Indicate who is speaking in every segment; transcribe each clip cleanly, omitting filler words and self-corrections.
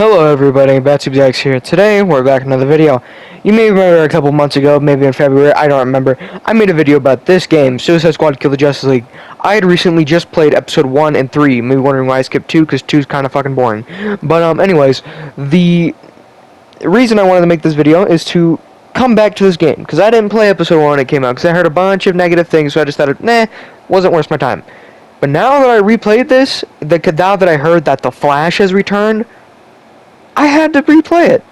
Speaker 1: Hello everybody, BatSubZax here. Today we're back in another video. You may remember a couple months ago, maybe in February, I don't remember, I made a video about this game, Suicide Squad Kill the Justice League. I had recently just played episode 1 and 3, you may be wondering why I skipped 2, because 2 is kind of fucking boring. But anyways, the reason I wanted to make this video is to come back to this game, because I didn't play episode 1 when it came out, because I heard a bunch of negative things, so I just thought, wasn't worth my time. But now that I replayed this, now that I heard that The Flash has returned, I had to replay it.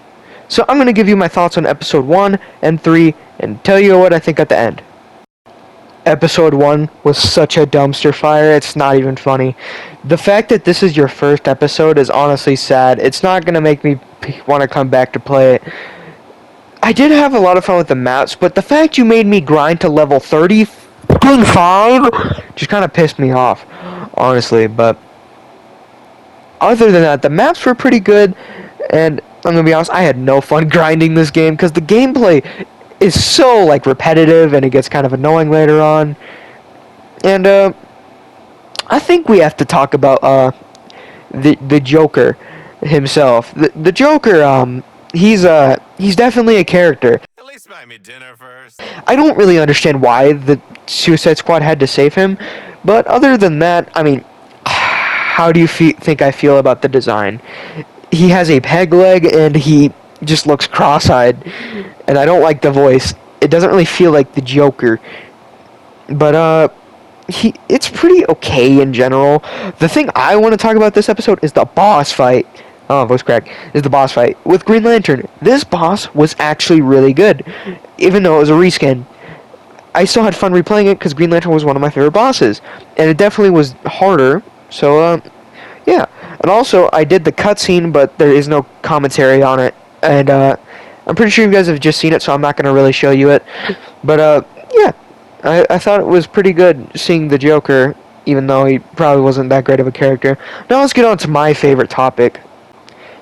Speaker 1: So I'm going to give you my thoughts on episode 1 and 3 and tell you what I think at the end. Episode 1 was such a dumpster fire, it's not even funny. The fact that this is your first episode is honestly sad. It's not going to make me want to come back to play it. I did have a lot of fun with the maps, but the fact you made me grind to level 35 just kind of pissed me off, honestly. But other than that, the maps were pretty good. And I'm gonna be honest, I had no fun grinding this game because the gameplay is so repetitive and it gets kind of annoying later on. And I think we have to talk about the Joker himself. The Joker, he's definitely a character.
Speaker 2: At least buy me dinner first.
Speaker 1: I don't really understand why the Suicide Squad had to save him, but other than that, I mean, how do you think I feel about the design? He has a peg leg, and he just looks cross-eyed, and I don't like the voice. It doesn't really feel like the Joker, but it's pretty okay in general. The thing I want to talk about this episode is the boss fight. Oh, voice crack. Is the boss fight with Green Lantern. This boss was actually really good, even though it was a reskin. I still had fun replaying it because Green Lantern was one of my favorite bosses, and it definitely was harder, so, yeah. And also, I did the cutscene, but there is no commentary on it. And I'm pretty sure you guys have just seen it, so I'm not going to really show you it. But, yeah. I thought it was pretty good seeing the Joker, even though he probably wasn't that great of a character. Now let's get on to my favorite topic.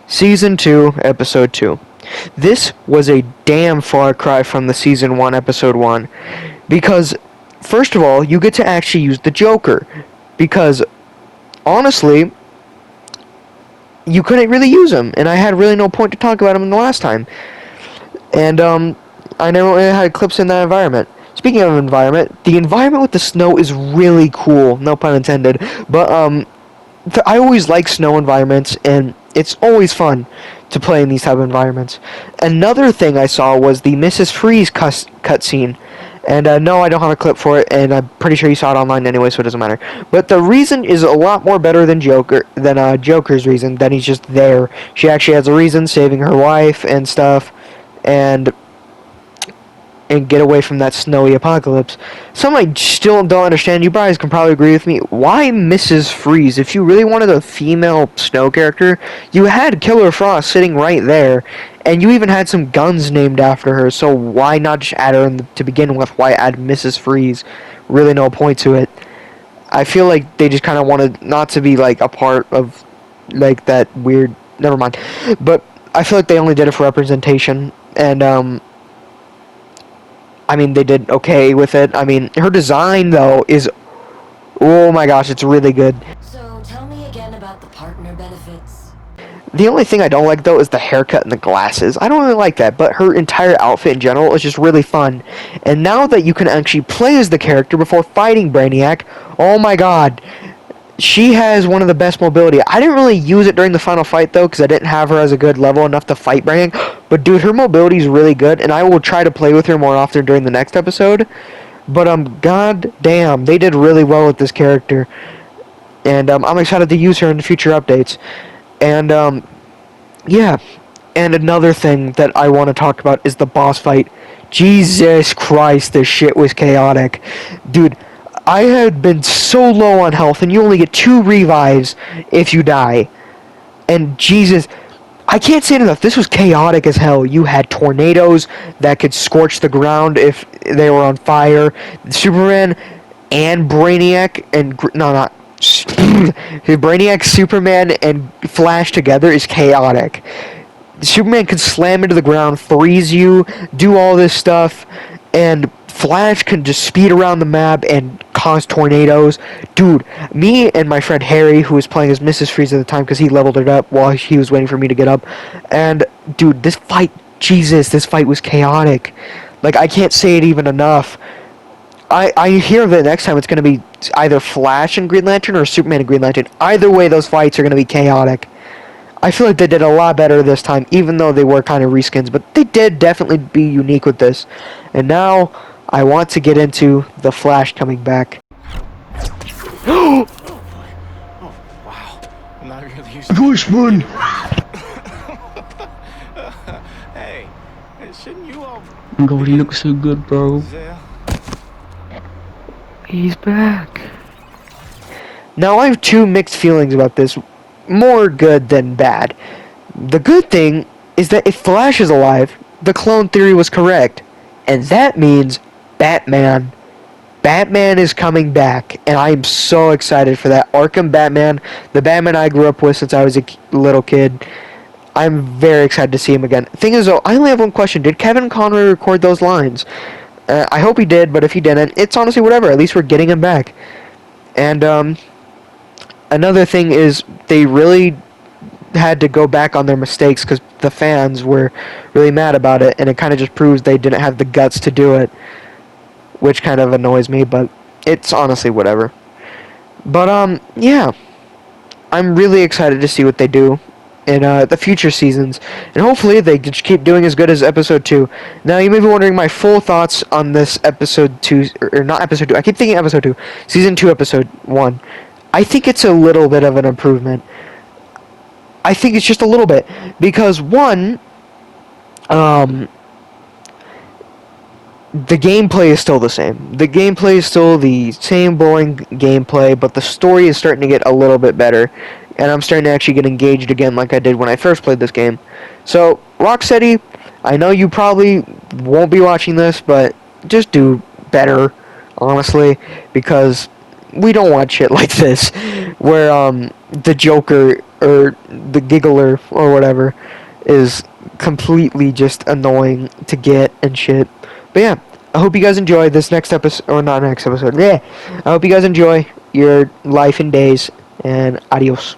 Speaker 1: Season 2, Episode 2. This was a damn far cry from the Season 1, Episode 1. Because, first of all, you get to actually use the Joker. Because, honestly, you couldn't really use him, and I had really no point to talk about him the last time. And, I never really had clips in that environment. Speaking of environment, the environment with the snow is really cool, no pun intended, but, I always like snow environments, and it's always fun to play in these type of environments. Another thing I saw was the Mrs. Freeze cutscene. And no, I don't have a clip for it, and I'm pretty sure you saw it online anyway, so it doesn't matter. But the reason is a lot more better than Joker's reason, that he's just there. She actually has a reason, saving her wife and stuff, and get away from that snowy apocalypse. Something I still don't understand, you guys can probably agree with me, why Mrs. Freeze? If you really wanted a female snow character, you had Killer Frost sitting right there, and you even had some guns named after her, so why not just add her to begin with? Why add Mrs. Freeze? Really no point to it. I feel like they just kind of wanted not to be, a part of, that weird... Never mind. But I feel like they only did it for representation, and, I mean, they did okay with it. I mean, her design, though, is... Oh my gosh, it's really good.
Speaker 3: So, tell me again about the partner benefits.
Speaker 1: The only thing I don't like, though, is the haircut and the glasses. I don't really like that, but her entire outfit in general is just really fun. And now that you can actually play as the character before fighting Brainiac, oh my god, she has one of the best mobility. I didn't really use it during the final fight, though, because I didn't have her as a good level enough to fight Brainiac. But, dude, her mobility is really good, and I will try to play with her more often during the next episode. But, god damn, they did really well with this character. And, I'm excited to use her in the future updates. And, yeah. And another thing that I want to talk about is the boss fight. Jesus Christ, this shit was chaotic. Dude, I had been so low on health, and you only get 2 revives if you die. And, Jesus... I can't say it enough, this was chaotic as hell. You had tornadoes that could scorch the ground if they were on fire. Superman and Brainiac and... No, not... Brainiac, Superman, and Flash together is chaotic. Superman could slam into the ground, freeze you, do all this stuff, and Flash can just speed around the map and cause tornadoes. Dude, me and my friend Harry, who was playing as Mrs. Freeze at the time because he leveled it up while he was waiting for me to get up. And, dude, this fight, Jesus, this fight was chaotic. Like, I can't say it even enough. I hear that next time it's going to be either Flash and Green Lantern or Superman and Green Lantern. Either way, those fights are going to be chaotic. I feel like they did a lot better this time, even though they were kind of reskins. But they did definitely be unique with this. And now, I want to get into the Flash coming back.
Speaker 2: Oh, wow. I'm not really used to
Speaker 4: Bushman!
Speaker 2: Hey, shouldn't you all
Speaker 4: God, he looks so good, bro.
Speaker 2: Zale?
Speaker 1: He's back. Now, I have two mixed feelings about this. More good than bad. The good thing is that if Flash is alive, the clone theory was correct. And that means Batman. Batman is coming back. And I am so excited for that. Arkham Batman, the Batman I grew up with since I was a little kid. I'm very excited to see him again. Thing is, though, I only have one question. Did Kevin Conroy record those lines? I hope he did, but if he didn't, it's honestly whatever. At least we're getting him back. And, another thing is they really had to go back on their mistakes because the fans were really mad about it, and it kind of just proves they didn't have the guts to do it, which kind of annoys me, but it's honestly whatever. But, yeah. I'm really excited to see what they do in the future seasons, and hopefully they just keep doing as good as episode 2. Now, you may be wondering my full thoughts on this episode 2, or not episode 2, I keep thinking episode 2, season 2, episode 1. I think it's a little bit of an improvement. I think it's just a little bit, because one, the gameplay is still the same. The gameplay is still the same boring gameplay, but the story is starting to get a little bit better. And I'm starting to actually get engaged again like I did when I first played this game. So, Rocksteady, I know you probably won't be watching this, but just do better, honestly, because we don't want shit like this, where the Joker, or the Giggler, or whatever, is completely just annoying to get and shit. But yeah, I hope you guys enjoy this next episode, or not next episode, yeah. I hope you guys enjoy your life and days, and adios.